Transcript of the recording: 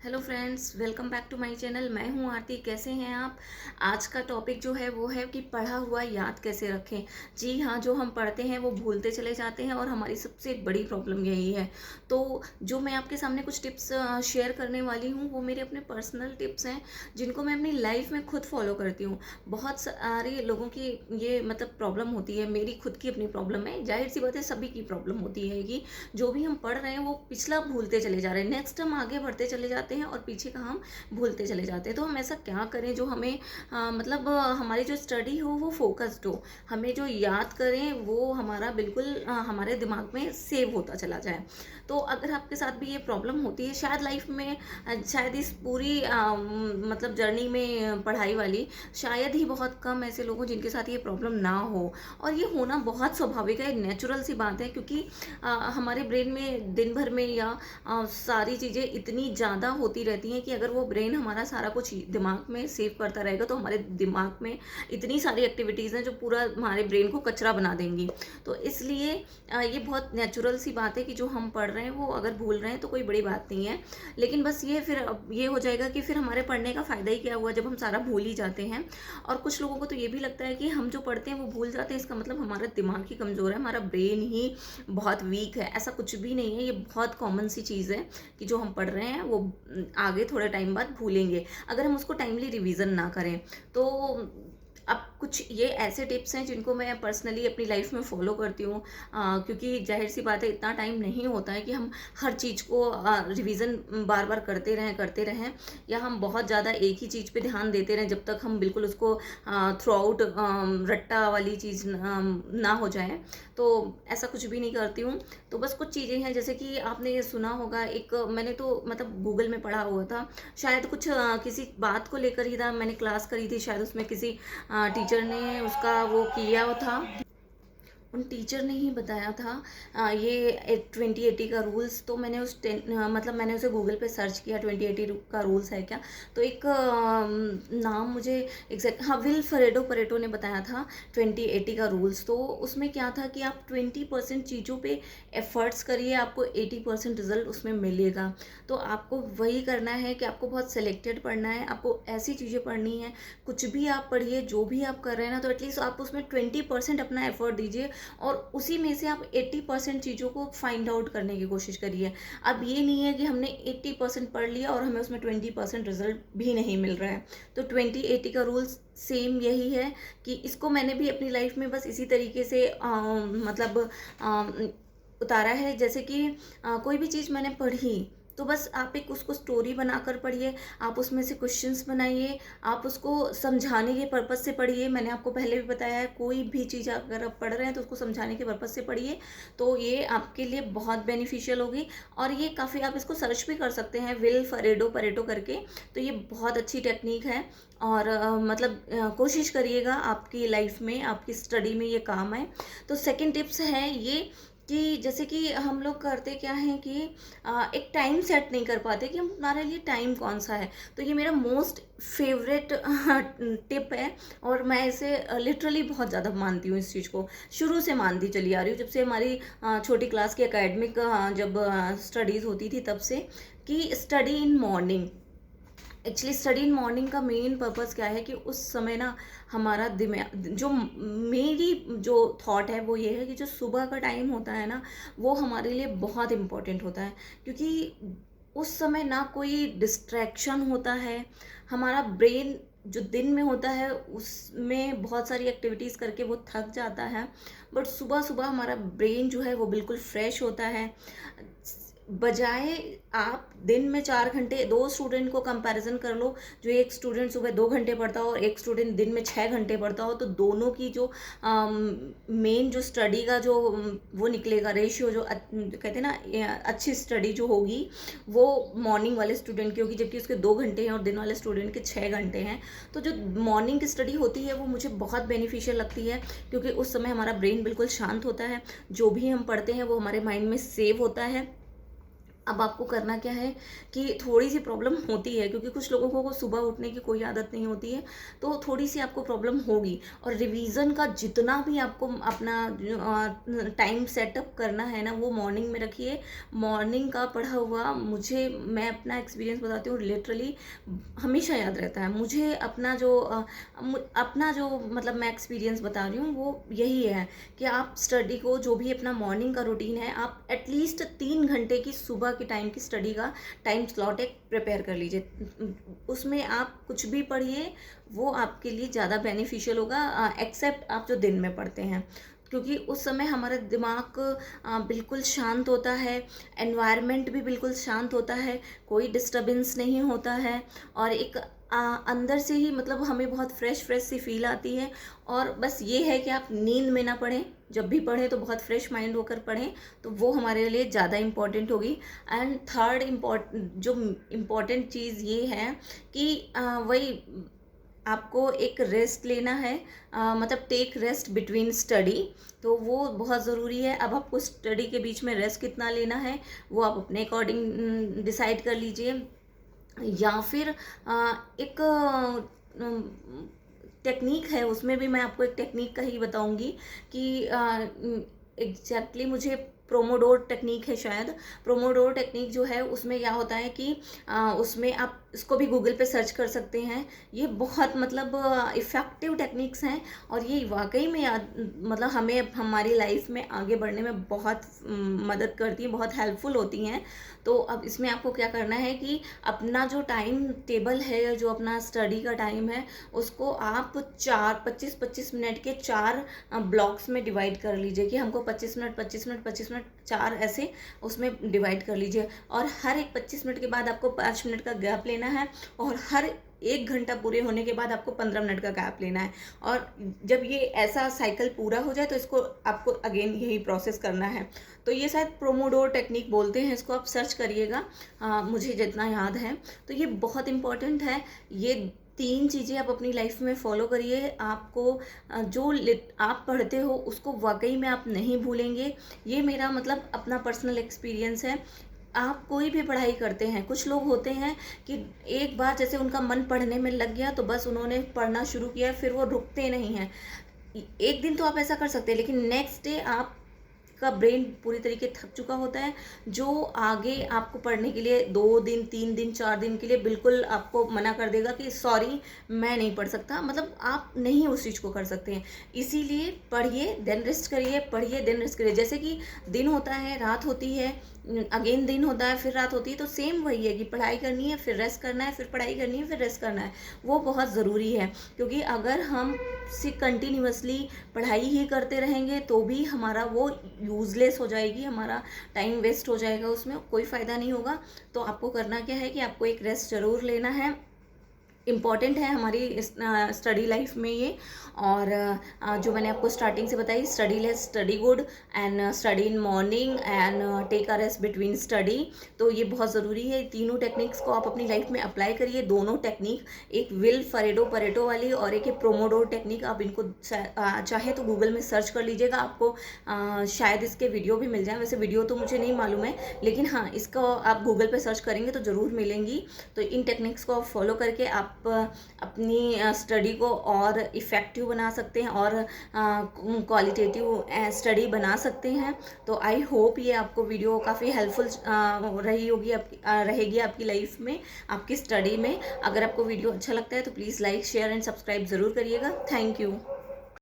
Hello friends, welcome back to my channel. मैं हूं आरती। कैसे हैं आप? आज का टॉपिक जो है वो है कि पढ़ा हुआ याद कैसे रखें। जी हाँ, जो हम पढ़ते हैं वो भूलते चले जाते हैं और हमारी सबसे बड़ी प्रॉब्लम यही है। तो जो मैं आपके सामने कुछ टिप्स शेयर करने वाली हूँ वो मेरे अपने पर्सनल टिप्स हैं, जिनको मैं अपनी लाइफ में खुद फॉलो करती हूँ। बहुत सारे लोगों की ये प्रॉब्लम होती है, मेरी खुद की अपनी प्रॉब्लम है, जाहिर सी बात है सभी की प्रॉब्लम होती है कि जो भी हम पढ़ रहे हैं वो पिछला भूलते चले जा रहे हैं, नेक्स्ट हम आगे बढ़ते चले जाते हैं और पीछे का हम भूलते चले जाते हैं। तो हम ऐसा क्या करें जो हमें हमारी जो स्टडी हो वो फोकस्ड हो, हमें जो याद करें वो हमारा बिल्कुल हमारे दिमाग में सेव होता चला जाए। तो अगर आपके साथ भी ये प्रॉब्लम होती है शायद लाइफ में, शायद इस पूरी जर्नी में पढ़ाई वाली, शायद ही बहुत कम ऐसे लोग हों जिनके साथ ये प्रॉब्लम ना हो। और ये होना बहुत स्वाभाविक है, नेचुरल सी बात है, क्योंकि हमारे ब्रेन में दिन भर में या सारी चीज़ें इतनी ज़्यादा होती रहती हैं कि अगर वो ब्रेन हमारा सारा कुछ दिमाग में सेव करता रहेगा तो हमारे दिमाग में इतनी सारी एक्टिविटीज़ हैं जो पूरा हमारे ब्रेन को कचरा बना देंगी। तो इसलिए ये बहुत नेचुरल सी बात है कि जो हम पढ़ रहे हैं वो अगर भूल रहे हैं तो कोई बड़ी बात नहीं है। लेकिन बस ये फिर अब ये हो जाएगा कि फिर हमारे पढ़ने का फ़ायदा ही क्या हुआ जब हम सारा भूल ही जाते हैं। और कुछ लोगों को तो ये भी लगता है कि हम जो पढ़ते हैं वो भूल जाते हैं, इसका मतलब हमारा दिमाग ही कमज़ोर है, हमारा ब्रेन ही बहुत वीक है। ऐसा कुछ भी नहीं है, ये बहुत कॉमन सी चीज़ है कि जो हम पढ़ रहे हैं वो आगे थोड़े टाइम बाद भूलेंगे अगर हम उसको टाइमली रिवीजन ना करें। तो अब कुछ ये ऐसे टिप्स हैं जिनको मैं पर्सनली अपनी लाइफ में फॉलो करती हूँ, क्योंकि जाहिर सी बात है इतना टाइम नहीं होता है कि हम हर चीज़ को रिवीजन बार बार करते रहें या हम बहुत ज़्यादा एक ही चीज़ पे ध्यान देते रहें जब तक हम बिल्कुल उसको थ्रू आउट रट्टा वाली चीज़ ना हो जाए। तो ऐसा कुछ भी नहीं करती हूँ। तो बस कुछ चीज़ें हैं, जैसे कि आपने ये सुना होगा, एक मैंने तो गूगल में पढ़ा हुआ था, शायद कुछ किसी बात को लेकर ही था, मैंने क्लास करी थी, शायद उसमें किसी टीचर ने उसका वो किया था, उन टीचर ने ही बताया था ये 2080 का रूल्स। तो मैंने मैंने उसे गूगल पे सर्च किया 2080 का रूल्स है क्या। तो एक नाम मुझे एग्जैक्ट, हाँ, विल फरेडो परेटो ने बताया था 2080 का रूल्स। तो उसमें क्या था कि आप 20% चीज़ों पे एफर्ट्स करिए, आपको 80% रिजल्ट उसमें मिलेगा। तो आपको वही करना है कि आपको बहुत सेलेक्टेड पढ़ना है, आपको ऐसी चीज़ें पढ़नी है, कुछ भी आप पढ़िए, जो भी आप कर रहे हैं ना, तो एटलीस्ट आप उसमें 20% अपना एफर्ट दीजिए और उसी में से आप 80% चीज़ों को फाइंड आउट करने की कोशिश करिए। अब ये नहीं है कि हमने 80% पढ़ लिया और हमें उसमें 20% रिजल्ट भी नहीं मिल रहा है। तो 2080 का रूल्स सेम यही है कि इसको मैंने भी अपनी लाइफ में बस इसी तरीके से आ, उतारा है। जैसे कि कोई भी चीज़ मैंने पढ़ी तो बस आप एक उसको स्टोरी बनाकर पढ़िए, आप उसमें से क्वेश्चंस बनाइए, आप उसको समझाने के पर्पज़ से पढ़िए। मैंने आपको पहले भी बताया है, कोई भी चीज़ अगर आप पढ़ रहे हैं तो उसको समझाने के पर्पज़ से पढ़िए, तो ये आपके लिए बहुत बेनिफिशियल होगी। और ये काफ़ी, आप इसको सर्च भी कर सकते हैं, विल फरेडो परेटो करके। तो ये बहुत अच्छी टेक्निक है और कोशिश करिएगा आपकी लाइफ में, आपकी स्टडी में ये काम आए। तो सेकेंड टिप्स है ये कि जैसे कि हम लोग करते क्या है कि एक टाइम सेट नहीं कर पाते कि हमारे लिए टाइम कौन सा है। तो ये मेरा मोस्ट फेवरेट टिप है और मैं इसे लिटरली बहुत ज़्यादा मानती हूँ। इस चीज़ को शुरू से मानती चली आ रही हूँ, जब से हमारी छोटी क्लास की एकेडमिक जब स्टडीज़ होती थी तब से, कि study in morning. Actually study in morning का मेन पर्पज़ क्या है कि उस समय ना हमारा दिमाग, जो मेरी जो थॉट है वो ये है कि जो सुबह का टाइम होता है ना वो हमारे लिए बहुत इम्पोर्टेंट होता है, क्योंकि उस समय ना कोई डिस्ट्रैक्शन होता है। हमारा ब्रेन जो दिन में होता है उसमें बहुत सारी एक्टिविटीज़ करके वो थक जाता है, बट सुबह सुबह हमारा ब्रेन जो है वो बिल्कुल फ्रेश होता है। बजाय आप दिन में 4 घंटे, दो स्टूडेंट को कंपैरिजन कर लो, जो एक स्टूडेंट सुबह 2 घंटे पढ़ता हो और एक स्टूडेंट दिन में 6 घंटे पढ़ता हो, तो दोनों की जो मेन जो स्टडी का जो वो निकलेगा रेशियो, जो कहते हैं ना अच्छी स्टडी जो होगी वो मॉर्निंग वाले स्टूडेंट की होगी, जबकि उसके 2 घंटे हैं और दिन वाले स्टूडेंट के 6 घंटे हैं। तो जो मॉर्निंग की स्टडी होती है वो मुझे बहुत बेनिफिशियल लगती है, क्योंकि उस समय हमारा ब्रेन बिल्कुल शांत होता है, जो भी हम पढ़ते हैं वो हमारे माइंड में सेव होता है। अब आपको करना क्या है कि थोड़ी सी प्रॉब्लम होती है, क्योंकि कुछ लोगों को सुबह उठने की कोई आदत नहीं होती है, तो थोड़ी सी आपको प्रॉब्लम होगी। और रिवीजन का जितना भी आपको अपना टाइम सेटअप करना है ना, वो मॉर्निंग में रखिए। मॉर्निंग का पढ़ा हुआ, मैं अपना एक्सपीरियंस बताती हूँ, लिटरली हमेशा याद रहता है मुझे। अपना जो मतलब मैं एक्सपीरियंस बता रही हूँ वो यही है कि आप स्टडी को, जो भी अपना मॉर्निंग का रूटीन है, आप एटलीस्ट 3 घंटे की सुबह के टाइम की स्टडी का टाइम स्लॉट एक प्रिपेयर कर लीजिए। उसमें आप कुछ भी पढ़िए, वो आपके लिए ज़्यादा बेनिफिशियल होगा, एक्सेप्ट आप जो दिन में पढ़ते हैं, क्योंकि उस समय हमारा दिमाग बिल्कुल शांत होता है, एनवायरनमेंट भी बिल्कुल शांत होता है, कोई डिस्टरबेंस नहीं होता है, और एक अंदर से ही मतलब हमें बहुत फ्रेश फ्रेश सी फील आती है। और बस ये है कि आप नींद में ना पढ़ें, जब भी पढ़ें तो बहुत फ्रेश माइंड होकर पढ़ें, तो वो हमारे लिए ज़्यादा इम्पॉर्टेंट होगी। एंड थर्ड जो इम्पॉर्टेंट चीज़ ये है कि वही आपको एक रेस्ट लेना है, मतलब टेक रेस्ट बिटवीन स्टडी, तो वो बहुत ज़रूरी है। अब आपको स्टडी के बीच में रेस्ट कितना लेना है वो आप अपने अकॉर्डिंग डिसाइड कर लीजिए। या फिर एक टेक्निक है, उसमें भी मैं आपको एक टेक्निक का ही बताऊंगी कि एग्जैक्टली मुझे प्रोमोडोर टेक्निक है शायद। प्रोमोडोर टेक्निक जो है उसमें क्या होता है कि उसमें आप इसको भी गूगल पे सर्च कर सकते हैं। ये बहुत मतलब इफ़ेक्टिव टेक्निक्स हैं, और ये वाकई में मतलब हमें हमारी लाइफ में आगे बढ़ने में बहुत मदद करती हैं, बहुत हेल्पफुल होती हैं। तो अब इसमें आपको क्या करना है कि अपना जो टाइम टेबल है, जो अपना स्टडी का टाइम है, उसको आप 25-25 मिनट के 4 ब्लॉक्स में डिवाइड कर लीजिए, कि हमको 25 मिनट 25 मिनट 25 मिनट 4 ऐसे उसमें डिवाइड कर लीजिए। और हर एक 25 मिनट के बाद आपको 5 मिनट का गैप लेना है, और हर 1 घंटा पूरे होने के बाद आपको 15 मिनट का गैप लेना है। और जब ये ऐसा साइकिल पूरा हो जाए तो इसको आपको अगेन यही प्रोसेस करना है। तो ये शायद प्रोमोडोर टेक्निक बोलते हैं इसको, आप सर्च करिएगा, मुझे जितना याद है। तो ये बहुत इम्पॉर्टेंट है। ये 3 चीज़ें आप अपनी लाइफ में फॉलो करिए, आपको जो आप पढ़ते हो उसको वाकई में आप नहीं भूलेंगे। ये मेरा मतलब अपना पर्सनल एक्सपीरियंस है। आप कोई भी पढ़ाई करते हैं, कुछ लोग होते हैं कि एक बार जैसे उनका मन पढ़ने में लग गया तो बस उन्होंने पढ़ना शुरू किया, फिर वो रुकते नहीं हैं। एक दिन तो आप ऐसा कर सकते हैं, लेकिन नेक्स्ट डे आप का ब्रेन पूरी तरीके थक चुका होता है, जो आगे आपको पढ़ने के लिए 2 दिन 3 दिन 4 दिन के लिए बिल्कुल आपको मना कर देगा कि सॉरी मैं नहीं पढ़ सकता, मतलब आप नहीं उस चीज़ को कर सकते हैं। इसीलिए पढ़िए देन रेस्ट करिए, पढ़िए देन रेस्ट करिए। जैसे कि दिन होता है, रात होती है, अगेन दिन होता है, फिर रात होती है, तो सेम वही है कि पढ़ाई करनी है, फिर रेस्ट करना है, फिर पढ़ाई करनी है, फिर रेस्ट करना है। वो बहुत ज़रूरी है, क्योंकि अगर हम कंटिन्यूसली पढ़ाई ही करते रहेंगे तो भी हमारा वो यूज़लेस हो जाएगी, हमारा टाइम वेस्ट हो जाएगा, उसमें कोई फ़ायदा नहीं होगा। तो आपको करना क्या है कि आपको एक रेस्ट ज़रूर लेना है, इम्पॉर्टेंट है हमारी स्टडी लाइफ में ये। और जो मैंने आपको स्टार्टिंग से बताई, study less study good, and study in morning, and take a rest between study, तो ये बहुत ज़रूरी है। तीनों टेक्निक्स को आप अपनी लाइफ में अप्लाई करिए। दोनों टेक्निक, एक विल परेटो वाली और एक प्रोमोडोर टेक्निक, आप इनको चाहे तो गूगल में सर्च कर लीजिएगा, आपको शायद इसके वीडियो भी मिल जाए। वैसे वीडियो तो मुझे नहीं मालूम है, लेकिन हाँ, इसको आप गूगल पे सर्च करेंगे तो ज़रूर मिलेंगी। तो इन टेक्निक्स को आप फॉलो करके आप अपनी स्टडी को और इफ़ेक्टिव बना सकते हैं, और क्वालिटेटिव स्टडी बना सकते हैं। तो आई होप ये आपको वीडियो काफ़ी हेल्पफुल रही होगी, रहेगी आपकी लाइफ में, आपकी स्टडी में। अगर आपको वीडियो अच्छा लगता है तो please like share and subscribe ज़रूर करिएगा। Thank you.